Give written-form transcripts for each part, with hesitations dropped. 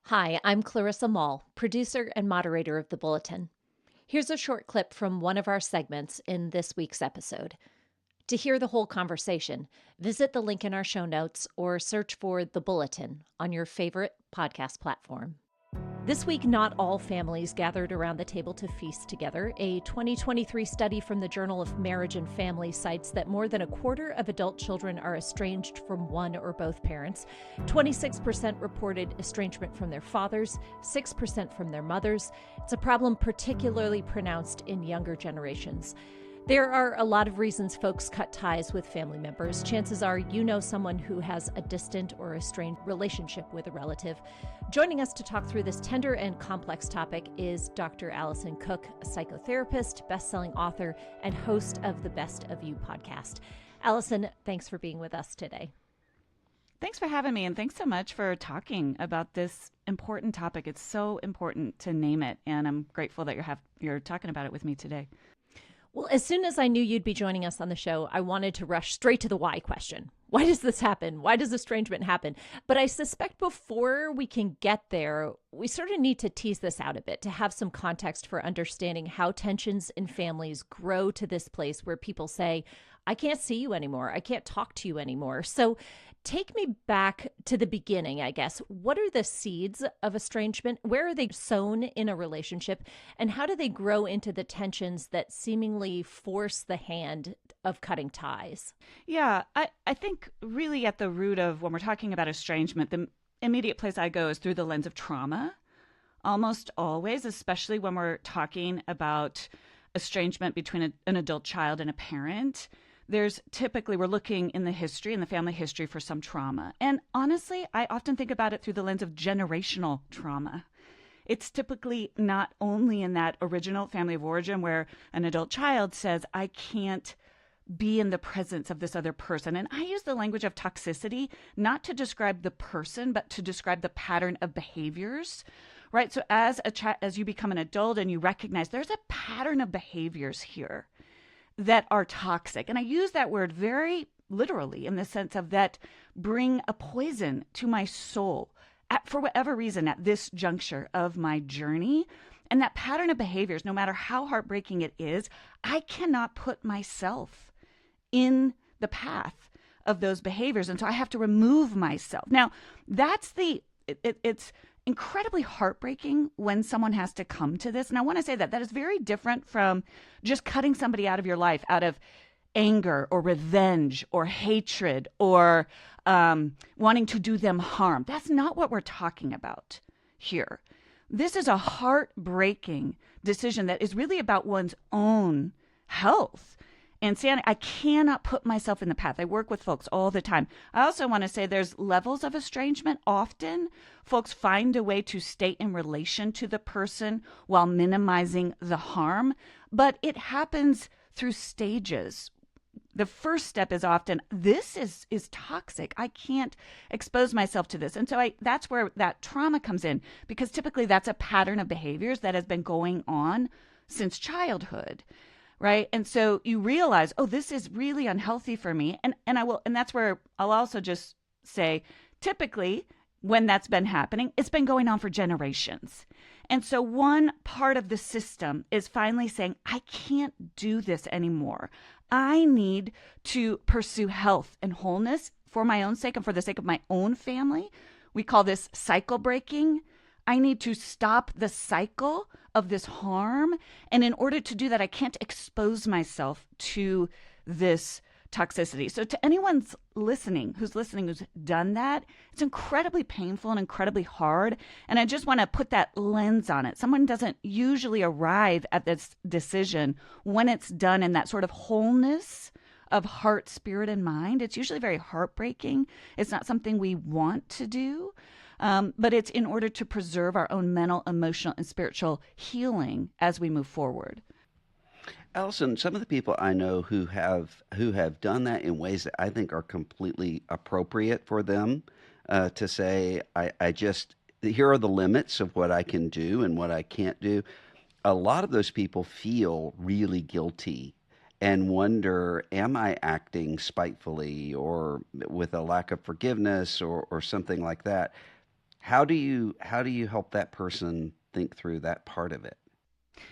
Hi, I'm Clarissa Moll, producer and moderator of the Bulletin. Here's a short clip from one of our segments in this week's episode. To hear the whole conversation, visit the link in our show notes or search for The Bulletin on your favorite podcast platform. This week, not all families gathered around the table to feast together. A 2023 study from the Journal of Marriage and Family cites that more than a quarter of adult children are estranged from one or both parents. 26% reported estrangement from their fathers, 6% from their mothers. It's a problem particularly pronounced in younger generations. There are a lot of reasons folks cut ties with family members. Chances are you know someone who has a distant or estranged relationship with a relative. Joining us to talk through this tender and complex topic is Dr. Alison Cook, a psychotherapist, best-selling author, and host of the Best of You podcast. Alison, thanks for being with us today. Thanks for having me, and thanks so much for talking about this important topic. It's so important to name it, and I'm grateful that you're talking about it with me today. Well, as soon as I knew you'd be joining us on the show, I wanted to rush straight to the why question. Why does this happen? Why does estrangement happen? But I suspect before we can get there, we sort of need to tease this out a bit to have some context for understanding how tensions in families grow to this place where people say, I can't see you anymore. I can't talk to you anymore. So take me back to the beginning, I guess. What are the seeds of estrangement? Where are they sown in a relationship? And how do they grow into the tensions that seemingly force the hand of cutting ties? Yeah, I think really at the root of when we're talking about estrangement, the immediate place I go is through the lens of trauma. Almost always, especially when we're talking about estrangement between an adult child and a parent. There's typically, we're looking in the family history for some trauma. And honestly, I often think about it through the lens of generational trauma. It's typically not only in that original family of origin where an adult child says, I can't be in the presence of this other person. And I use the language of toxicity, not to describe the person, but to describe the pattern of behaviors, right? So as you become an adult and you recognize there's a pattern of behaviors here that are toxic. And I use that word very literally in the sense of that bring a poison to my soul for whatever reason at this juncture of my journey. And that pattern of behaviors, no matter how heartbreaking it is, I cannot put myself in the path of those behaviors. And so I have to remove myself. Now, that's it's incredibly heartbreaking when someone has to come to this. And I want to say that is very different from just cutting somebody out of your life out of anger or revenge or hatred or wanting to do them harm. That's not what we're talking about here. This is a heartbreaking decision that is really about one's own health. And sanity. I cannot put myself in the path. I work with folks all the time. I also want to say there's levels of estrangement. Often folks find a way to stay in relation to the person while minimizing the harm, but it happens through stages. The first step is often, this is toxic. I can't expose myself to this. And so that's where that trauma comes in, because typically that's a pattern of behaviors that has been going on since childhood. Right. And so you realize, oh, this is really unhealthy for me. And that's where I'll also just say, typically when that's been happening, it's been going on for generations. And so one part of the system is finally saying, I can't do this anymore. I need to pursue health and wholeness for my own sake and for the sake of my own family. We call this cycle breaking. I need to stop the cycle of this harm. And in order to do that, I can't expose myself to this toxicity. So to anyone who's done that, it's incredibly painful and incredibly hard. And I just want to put that lens on it. Someone doesn't usually arrive at this decision when it's done in that sort of wholeness of heart, spirit, and mind. It's usually very heartbreaking. It's not something we want to do. But it's in order to preserve our own mental, emotional, and spiritual healing as we move forward. Alison, some of the people I know who have done that in ways that I think are completely appropriate for them to say, here are the limits of what I can do and what I can't do. A lot of those people feel really guilty and wonder, am I acting spitefully or with a lack of forgiveness or something like that? how do you help that person think through that part of it?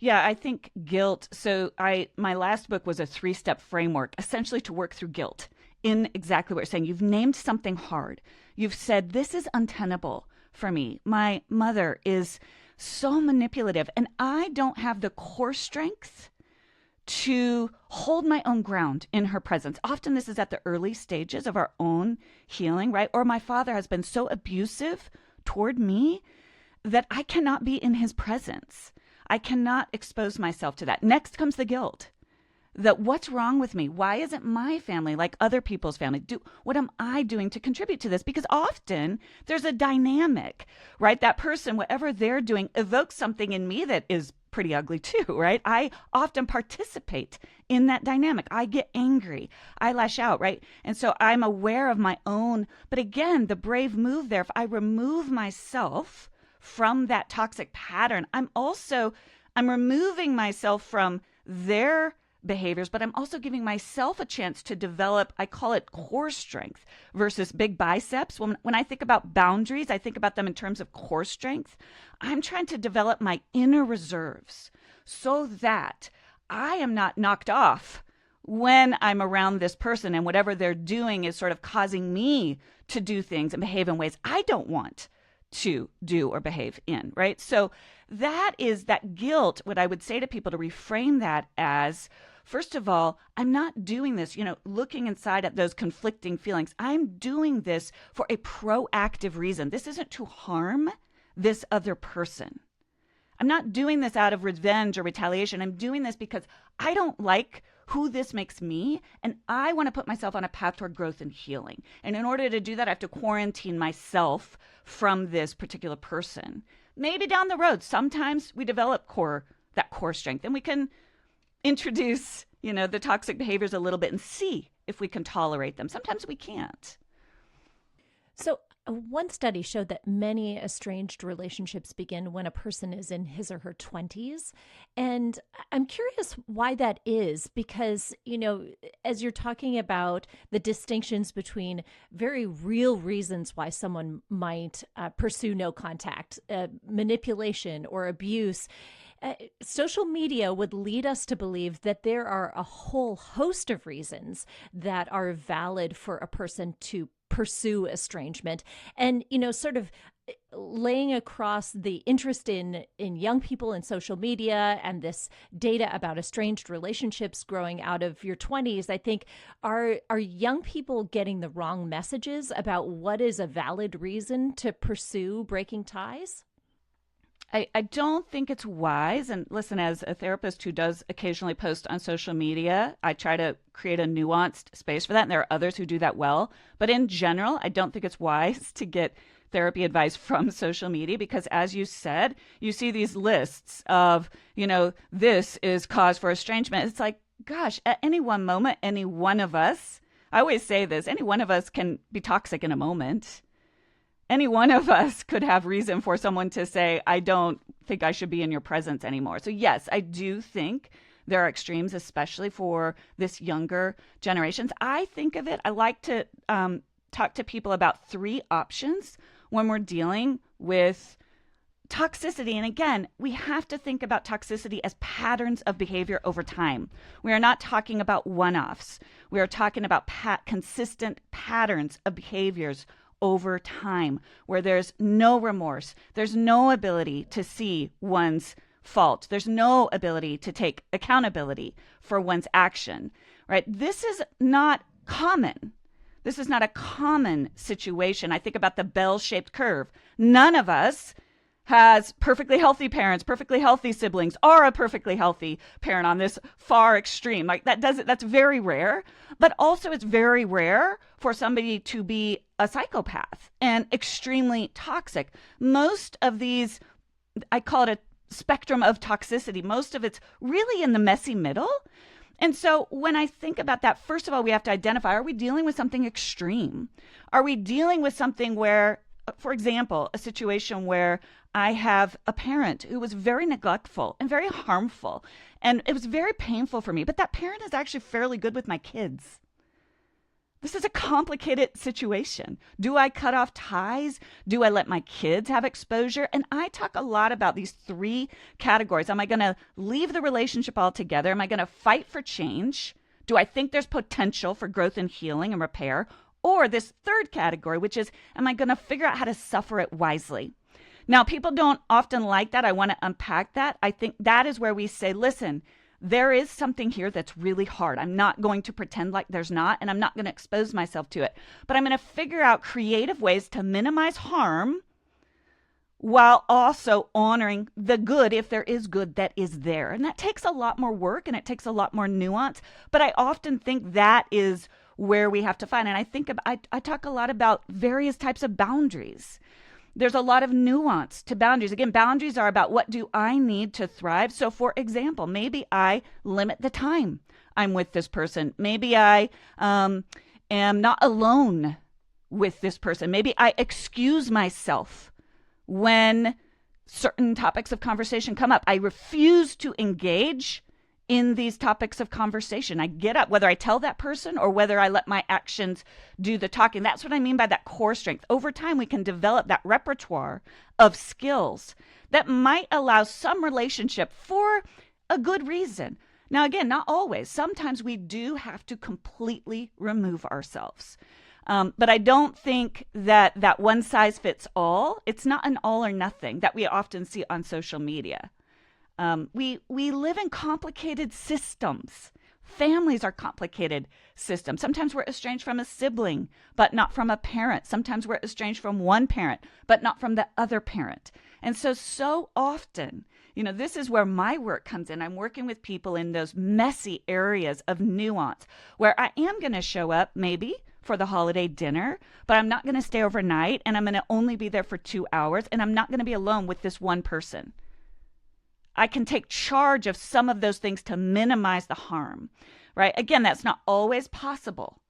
Yeah, I think guilt. So my last book was a 3-step framework, essentially to work through guilt in exactly what you're saying. You've named something hard. You've said, this is untenable for me. My mother is so manipulative, and I don't have the core strength to hold my own ground in her presence. Often this is at the early stages of our own healing, right? Or my father has been so abusive toward me that I cannot be in his presence. I cannot expose myself to that. Next comes the guilt. That what's wrong with me? Why isn't my family like other people's family? What am I doing to contribute to this? Because often there's a dynamic, right? That person, whatever they're doing, evokes something in me that is pretty ugly too, right? I often participate in that dynamic. I get angry. I lash out, right? And so I'm aware of my own. But again, the brave move there, if I remove myself from that toxic pattern, I'm removing myself from their behaviors, but I'm also giving myself a chance to develop, I call it core strength versus big biceps. When I think about boundaries, I think about them in terms of core strength. I'm trying to develop my inner reserves so that I am not knocked off when I'm around this person and whatever they're doing is sort of causing me to do things and behave in ways I don't want to do or behave in, right? So that is that guilt. What I would say to people to reframe that as, first of all, I'm not doing this, looking inside at those conflicting feelings. I'm doing this for a proactive reason. This isn't to harm this other person. I'm not doing this out of revenge or retaliation. I'm doing this because I don't like who this makes me, and I want to put myself on a path toward growth and healing. And in order to do that, I have to quarantine myself from this particular person. Maybe down the road, sometimes we develop that core strength, and we can introduce, the toxic behaviors a little bit and see if we can tolerate them. Sometimes we can't. So one study showed that many estranged relationships begin when a person is in his or her 20s. And I'm curious why that is, because, as you're talking about the distinctions between very real reasons why someone might pursue no contact, manipulation or abuse, social media would lead us to believe that there are a whole host of reasons that are valid for a person to pursue estrangement, and sort of laying across the interest in young people in social media and this data about estranged relationships growing out of your 20s. I think are young people getting the wrong messages about what is a valid reason to pursue breaking ties? I don't think it's wise. And listen, as a therapist who does occasionally post on social media, I try to create a nuanced space for that. And there are others who do that well. But in general, I don't think it's wise to get therapy advice from social media because, as you said, you see these lists of, this is cause for estrangement. It's like, gosh, at any one moment, any one of us, I always say this, any one of us can be toxic in a moment. Any one of us could have reason for someone to say, I don't think I should be in your presence anymore. So yes, I do think there are extremes, especially for this younger generations. I think of it, I like to talk to people about 3 options when we're dealing with toxicity. And again, we have to think about toxicity as patterns of behavior over time. We are not talking about one-offs. We are talking about consistent patterns of behaviors over time, where there's no remorse, there's no ability to see one's fault, there's no ability to take accountability for one's action, right? This is not common. This is not a common situation. I think about the bell-shaped curve. None of us has perfectly healthy parents, perfectly healthy siblings, or a perfectly healthy parent on this far extreme. Like that's very rare, but also it's very rare for somebody to be a psychopath and extremely toxic. Most of these, I call it a spectrum of toxicity. Most of it's really in the messy middle. And so when I think about that, first of all, we have to identify, are we dealing with something extreme? Are we dealing with something where, for example, a situation where I have a parent who was very neglectful and very harmful, and it was very painful for me, but that parent is actually fairly good with my kids. This is a complicated situation. Do I cut off ties? Do I let my kids have exposure? And I talk a lot about these 3 categories. Am I going to leave the relationship altogether? Am I going to fight for change? Do I think there's potential for growth and healing and repair? Or this 3rd category, which is, am I going to figure out how to suffer it wisely? Now, people don't often like that. I want to unpack that. I think that is where we say, listen, there is something here that's really hard. I'm not going to pretend like there's not, and I'm not going to expose myself to it. But I'm going to figure out creative ways to minimize harm while also honoring the good, if there is good that is there. And that takes a lot more work and it takes a lot more nuance. But I often think that is where we have to find. And I think I talk a lot about various types of boundaries. There's a lot of nuance to boundaries. Again, boundaries are about what do I need to thrive. So for example, maybe I limit the time I'm with this person. Maybe I am not alone with this person. Maybe I excuse myself when certain topics of conversation come up. I refuse to engage in these topics of conversation. I get up, whether I tell that person or whether I let my actions do the talking. That's what I mean by that core strength. Over time, we can develop that repertoire of skills that might allow some relationship for a good reason. Now, again, not always. Sometimes we do have to completely remove ourselves. But I don't think that one size fits all. It's not an all or nothing that we often see on social media. We live in complicated systems. Families are complicated systems. Sometimes we're estranged from a sibling, but not from a parent. Sometimes we're estranged from one parent, but not from the other parent. And so often, this is where my work comes in. I'm working with people in those messy areas of nuance where I am going to show up maybe for the holiday dinner, but I'm not going to stay overnight and I'm going to only be there for 2 hours and I'm not going to be alone with this one person. I can take charge of some of those things to minimize the harm, right? Again, that's not always possible,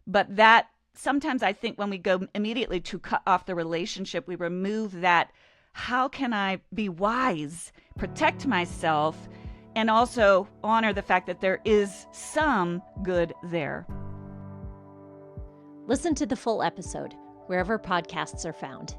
but that sometimes I think when we go immediately to cut off the relationship, we remove that, how can I be wise, protect myself, and also honor the fact that there is some good there. Listen to the full episode wherever podcasts are found.